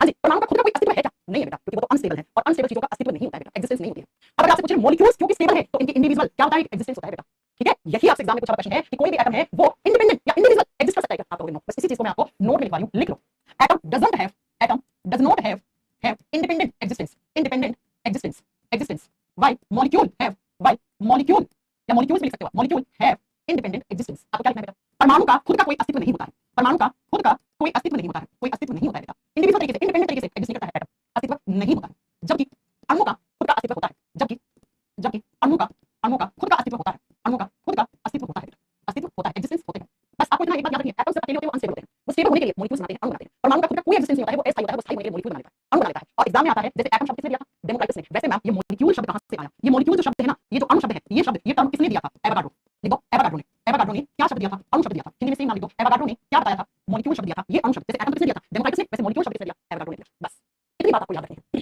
Speaker 1: हाँ जी, परमाणु का खुद का कोई अस्तित्व है क्या? नहीं है बेटा, क्योंकि वो तो अनस्टेबल है, और अनस्टेबल चीजों का अस्तित्व नहीं होता है बेटा, एक्जिस्टेंस नहीं होती है। अब अगर आपसे पूछे मॉलिक्यूल्स क्योंकि स्टेबल है तो इनकी इंडिविजुअल क्या होता है, एक्जिस्टेंस होता है बेटा। ठीक है, यही आपसे एग्जाम में पूछा क्वेश्चन है कि कोई भी एटम है वो इंडिपेंडेंट या इंडिविजुअल एग्जिस्ट कर सकता है क्या? आप कहोगे नो, बस इसी चीज को मैं आपको नोट में लिखवा रही हूं, लिख लो। Atom does not have independent existence, independent existence, existence, while molecule have, while molecule या मॉलिक्यूल्स भी लिख सकते हो, मॉलिक्यूल हैव इंडिपेंडेंट एक्जिस्टेंस। आपको क्या लिखना है बेटा, परमाणु का खुद का कोई अस्तित्व नहीं होता है, परमाणु का खुद का कोई अस्तित्व नहीं होता है, कोई अस्तित्व नहीं होता है बेटा, इंडिविजुअल तरीके से इंडिपेंडेंट तरीके से एग्जिस्ट नहीं करता है एटम, अस्तित्व नहीं होता है। जबकि अणु का खुद का अस्तित्व होता है, जबकि अणु का खुद का अस्तित्व होता है, अणु का खुद का अस्तित्व होता है, अस्तित्व होता है, एक्जिस्टेंस होते हैं। बस आपको इतना एक बात याद रखनी है, एटम्स जब अकेले होते हैं वो अनस्टेबल होते हैं, वो स्टेबल होने के लिए मॉलिक्यूल्स बनाते हैं, अणु बनाते हैं। परमाणु का खुद का कोई एक्जिस्टेंस नहीं होता है, वो अस्थायी होता है, वो स्थायी होने के लिए मॉलिक्यूल बना लेता है, अणु बना लेता है। और एग्जाम में आता है जैसे एटम शब्द किसने दिया था, डेमोक्राइटस ने। वैसे मैम ये मॉलिक्यूल शब्द कहां से आया, ये मॉलिक्यूल जो शब्द है ना, ये जो अणु शब्द है, ये शब्द ये टर्म किसने दिया था, एवोगाड्रो। लिखो एवोगाड्रो ने, एवोगाड्रो ने क्या शब्द दिया था, अणु शब्द दिया था, हिंदी में सेम नाम लिखो, एवोगाड्रो ने क्या बताया था, मॉलिक्यूल शब्द दिया था, ये अणु शब्द, जैसे एटम किसने दिया था, डेमोक्राइटस ने, वैसे मॉलिक्यूल शब्द किसने दिया, एवोगाड्रो ने दिया। बस इतनी बात आपको याद रखनी है,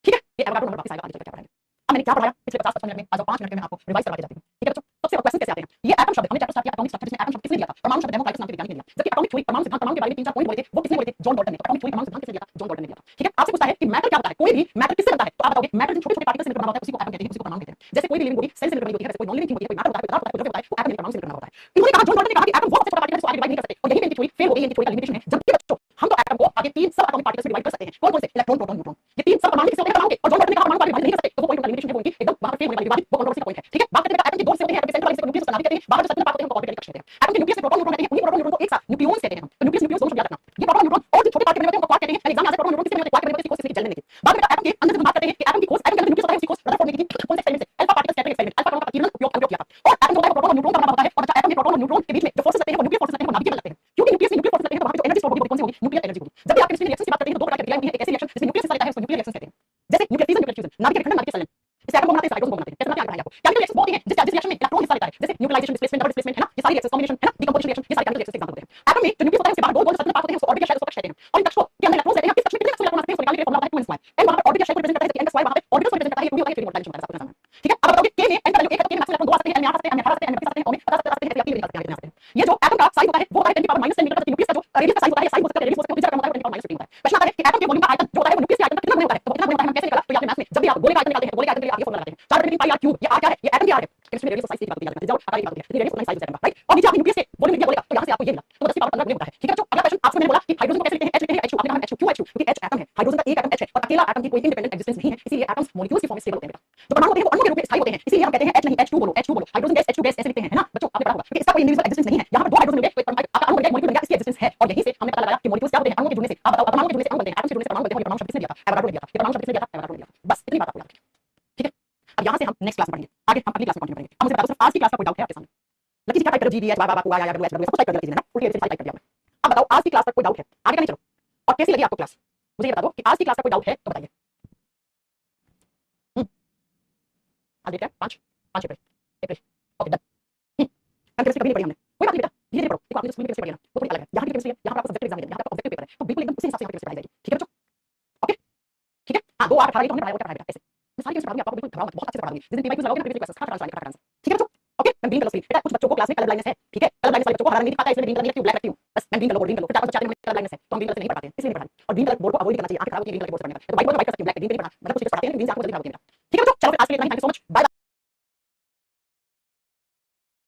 Speaker 1: ठीक है। ये एवोगाड्रो नंबर वापस आएगा, आगे चलकर क्या पढ़ाएंगे। अब मैंने क्या पढ़ाया पिछले 50-55 मिनट में, आज 5 मिनट में मैं आपको रिवाइज करवा के जाती हूं, ठीक है बच्चों। सबसे क्वेश्चन कैसे आते हैं, ये एटम शब्द हमने चैप्टर स्टार्ट किया एटॉमिक स्ट्रक्चर, जिसमें एटम शब्द किसने दिया था, परमाणु शब्द डेमोक्राइटस नाम के वैज्ञानिक ने दिया। जबकि एटॉमिक थ्योरी परमाणु सिद्धांत, परमाणु के बारे में 3-4 पॉइंट बोले थे, वो किसने बोले थे, जॉन डॉल्टन ने। एटॉमिक थ्योरी परमाणु सिद्धांत किसने दिया था, जॉन डॉल्टन ने दिया था। ठीक है, आपसे पूछता है कि मैटर क्या होता है, कोई भी मैटर किससे बनता है, तो आप बताओगे मैटर जिन छोटे-छोटे पार्टिकल्स से मिलकर बना होता है उसी को एटम कहते हैं, उसी को परमाणु कहते हैं। जैसे कोई भी लिविंग बॉडी सेल से मिलकर बनी होती है, वैसे कोई नॉन लिविंग थिंग होती है, कोई मैटर होता है, कोई पदार्थ होता है, कोई द्रव्य होता है, वो एटम यानी परमाणु से मिलकर बना होता है। इन्होंने कहा, जॉन डॉल्टन ने कहा कि एटम वो सबसे छोटा पार्टिकल है जिसको आगे डिवाइड नहीं कर सकते, और यही इनकी थ्योरी फेल हो गई, इनकी थ्योरी का लिमिटेशन है। जबकि बच्चों हम तो एटम को आगे 3 सब एटॉमिक पार्टिकल्स में डिवाइड कर सकते हैं, कौन-कौन से, इलेक्ट्रॉन, प्रोटॉन, न्यूट्रॉन, ये 3 सब परमाणु किससे होते हैं, परमाणु के। और जॉन डॉल्टन ने कहा परमाणु को आगे डिवाइड नहीं कर सकते, तो वो पॉइंट का लिमिटेशन है, वो इनकी एकदम वहां पर फेल होने वाली बात, वो कंट्रोवर्सी का पॉइंट है। ठीक है, बात करते हैं एटम के दो हिस्से होते हैं, एटम के सेंट्रल हिस्से को न्यूक्लियस नाभिक कहते हैं, बाहर जो सर्कुलर पार्ट होते हैं उनको ऑर्बिटल कहते हैं। एटम के न्यूक्लियस में प्रोटॉन, न्यूट्रॉन कहते हैं, उन्हीं प्रोटॉन, न्यूट्रॉन को एक साथ न्यूक्लियस कहते हैं हम। तो न्यूक्लियस, न्यूक्लियस दोनों शब्द याद रखना। ये प्रोटॉन, न्यूट्रॉन और जो छोटे पार्ट बने होते हैं उनको क्वार्क कहते हैं। एग्जाम में आता है प्रोटॉन, न्यूट्रॉन किससे बने होते हैं, क्वार्क बने होते हैं, किसी जलने के। बाद में एटम के अंदर जब बात करते हैं कि एटम की खोज, एटम के अंदर न्यूक्लियस होता है, उसी खोज रदरफोर्ड ने की थी, कौन से एक्सपेरिमेंट से, alpha particle scattering experiment, alpha proton का विकिरण उपयोग किया था। और एटम जो होता है प्रोटॉन और न्यूट्रॉन का बना होता है, और एटम में प्रोटॉन और न्यूट्रॉन के बीच में जो फोर्सेस लगते हैं वो न्यूक्लियर फोर्सेस लगते हैं, वो नाभिकीय लगते हैं। क्योंकि न्यूक्लियस में न्यूक्लियर फोर्सेस लगते हैं तो वहां पे जो एनर्जी स्टोर होगी वो कौन सी होगी, न्यूक्लियर एनर्जी होगी। जब भी आप केमिस्ट्री रिएक्शन की बात करते हैं तो दो प्रकार की क्रियाएं होती हैं, एक ऐसी रिएक्शन जिसमें न्यूक्लियस हिस्सा रहता है उसको न्यूक्लियर रिएक्शन कहते हैं। जैसे न्यूक्लियर फिजन, न्यूक्लियर फ्यूजन, नाभिकीय विखंडन, नाभिकीय संलयन। इस एटम को बनाते हैं, हाइड्रोजन को बनाते हैं, कैसे बनाते हैं आगे आपको। केमिकल रिएक्शन बहुत ही है जिस रिएक्शन में इलेक्ट्रॉन हिस्सा लेता है, जैसे न्यूक्लियराइजेशन, डिस्प्लेसमेंट, डबल डिस्प्लेसमेंट है ना, ये सारी रिएक्शंस, कॉम्बिनेशन है ना, डिकंपोजिशन रिएक्शन, ये सारे केमिकल रिएक्शंस के एग्जांपल होते हैं। एटम में जो न्यूक्लियस होता है उसके बाहर गोल-गोल सर्कुलर पार्ट होते हैं, उसको ऑर्बिटल शेल, उसको कक्ष कहते हैं। और इन कक्षों के अंदर इलेक्ट्रॉन्स रहते हैं, इस कक्ष में कितने इलेक्ट्रॉन आते हैं उसको निकालने के लिए फॉर्मूला होता है 2n2। n वहां पर ऑर्बिटल शेल को रिप्रेजेंट करता है, जबकि n का स्क्वायर वहां पे ऑर्बिटल को रिप्रेजेंट करता है, ये 2 होता है, 3 मोटाइल होता है, सबको समझना है। ठीक है, अब बताओगे k में n का वैल्यू 1 है तो k में मैक्सिमम इलेक्ट्रॉन 2 आ सकते हैं, n में 8 आ सकते हैं, n में 18 आ सकते हैं, n में 20 आ सकते हैं, और में 50 आ सकते हैं, या 3 भी आ सकते हैं। ये जो एटम का साइज होता है वो होता है 10 की पावर -10 मीटर, न्यूक्लियस का जो रेडियस का साइज होता है, साइज हो सकता है, रेडियस हो सकता है, कम होता है, 10 की पावर -15 होता है। प्रश्न आता है कि एटम के वॉल्यूम का आयतन जो होता है वो न्यूक्लियस के आयतन का कितना गुना होता है, तो कितना गुना होता है हम कैसे निकाला, तो ये आपने मैथ्स में जब भी आप गोले का आयतन निकालते हैं, गोले के आयतन के लिए आप ये फॉर्मूला लगाते हैं, 4/πr3। ये r क्या है, ये एटम की r है, केमिस्ट्री में रेडियस साइज की बात होती है, जाओ आकार की बात होती है, रेडियस उतना साइज है, राइट। और नीचे आपने न्यूक्लियस के वॉल्यूम लिख दिया गोले का, तो यहां से आपको ये मिला, तो 10 की पावर 15 गुना होता है। ठीक है बच्चों, अगला क्वेश्चन आपसे मैंने बोला कि हाइड्रोजन को कैसे लिखते हैं, H लिखते हैं, H2, आपने कहा H2, क्यों H2, क्योंकि H एटम है, हाइड्रोजन का एक एटम H है, और अकेला एटम की कोई इंडिपेंडेंट एक्जिस्टेंस नहीं है, इसीलिए एटम्स मॉलिक्यूल्स की फॉर्म में स्टेबल होते हैं। जो परमाणु होते हैं वो अणु के रूप में स्थायी होते हैं, इसीलिए हम कहते हैं H नहीं, H2 बोलो, H2 बोलो। हाइड्रोजन गैस, H2 गैस ऐसे लिखते हैं, है ना बच्चों, आपने पढ़ा होगा, क्योंकि इसका कोई इंडिविजुअल एक्जिस्टेंस नहीं है। यहां पर दो हाइड्रोजन मिले, तो आपका अणु बन गया, मॉलिक्यूल बन गया, इसकी एक्जिस्टेंस है। और यहीं से हमने पता लगाया कि मॉलिक्यूल्स क्या होते हैं, अणु के जुड़ने से। अब बताओ परमाणु के जुड़ने से अणु बनते हैं, एटम से जुड़ने से परमाणु बनते हैं, और ये परमाणु शब्द किसने दिया था, एवोगाड्रो ने दिया था। ये परमाणु शब्द किसने दिया था, एवोगाड्रो ने दिया था। बस इतनी बात आपको याद रखनी है। ठीक है, अब यहां से हम नेक्स्ट क्लास में पढ़ेंगे, आगे हम अगली क्लास में कंटिन्यू करेंगे। अब मुझे बताओ सिर्फ आज की क्लास का कोई डाउट है आपके सामने, लकी जी क्या टाइप करो, GBH बाबा बाबू आया डब्ल्यू सब टाइप कर दिया ना, उल्टी से टाइप कर दिया आपने। अब बताओ आज की क्लास पर कोई डाउट है, आगे का नहीं चलो, और कैसी लगी आपको क्लास, मुझे ये बता दो कि आज की क्लास पर कोई डाउट है तो बताइए। आज डेट है 5 अप्रैल, ओके डन। हम केमिस्ट्री कभी नहीं पढ़ी हमने, कोई बात नहीं बेटा, धीरे धीरे पढ़ो। देखो आपने जो स्कूल में केमिस्ट्री पढ़ी है ना वो थोड़ी अलग है, यहाँ की केमिस्ट्री है, यहाँ पर आपका सब्जेक्टिव एग्जाम है, यहाँ पर ऑब्जेक्टिव पेपर है, तो बिल्कुल एकदम उसी हिसाब से यहाँ की केमिस्ट्री पढ़ाई जाएगी। ठीक है बच्चों, ओके ठीक है। हाँ 2 8 18 तो हमने पढ़ाया वो क्या पढ़ाया ऐसे, मैं सारी केमिस्ट्री पढ़ाऊंगी, आपको बिल्कुल घबराओ मत, बहुत अच्छे से पढ़ाऊंगी। जिस दिन पीवाई क्विज लगाओगे ना प्रीवियस क्लासेस खा आंसर। ठीक है बच्चों, ओके। मैं ग्रीन कलर से बेटा, कुछ बच्चों को क्लास में कलर ब्लाइंडनेस है, ठीक है, कलर ब्लाइंडनेस वाले बच्चों को हरा रंग नहीं दिखाता है, इसलिए ग्रीन कलर नहीं रखती हूं, ब्लैक रखती हूं, बस मैं ग्रीन कलर ग्रीन कलर फिर आपको चाहते हैं कलर ब्लाइंडनेस है तो हम ग्रीन कलर से नहीं पढ़ाते हैं, इसलिए नहीं पढ़ाते। और ग्रीन कलर बोर्ड को अवॉइड करना चाहिए, आंखें खराब होती है ग्रीन कलर बोर्ड से पढ़ने का, तो व्हाइट बोर्ड में व्हाइट कर सकते हैं, ब्लैक ग्रीन नहीं पढ़ना, मतलब कुछ पढ़ाते हैं ग्रीन से आपको जल्दी दिखा देंगे। ठीक है बच्चों, चलो फिर आज के लिए इतना ही, thank you so much, bye.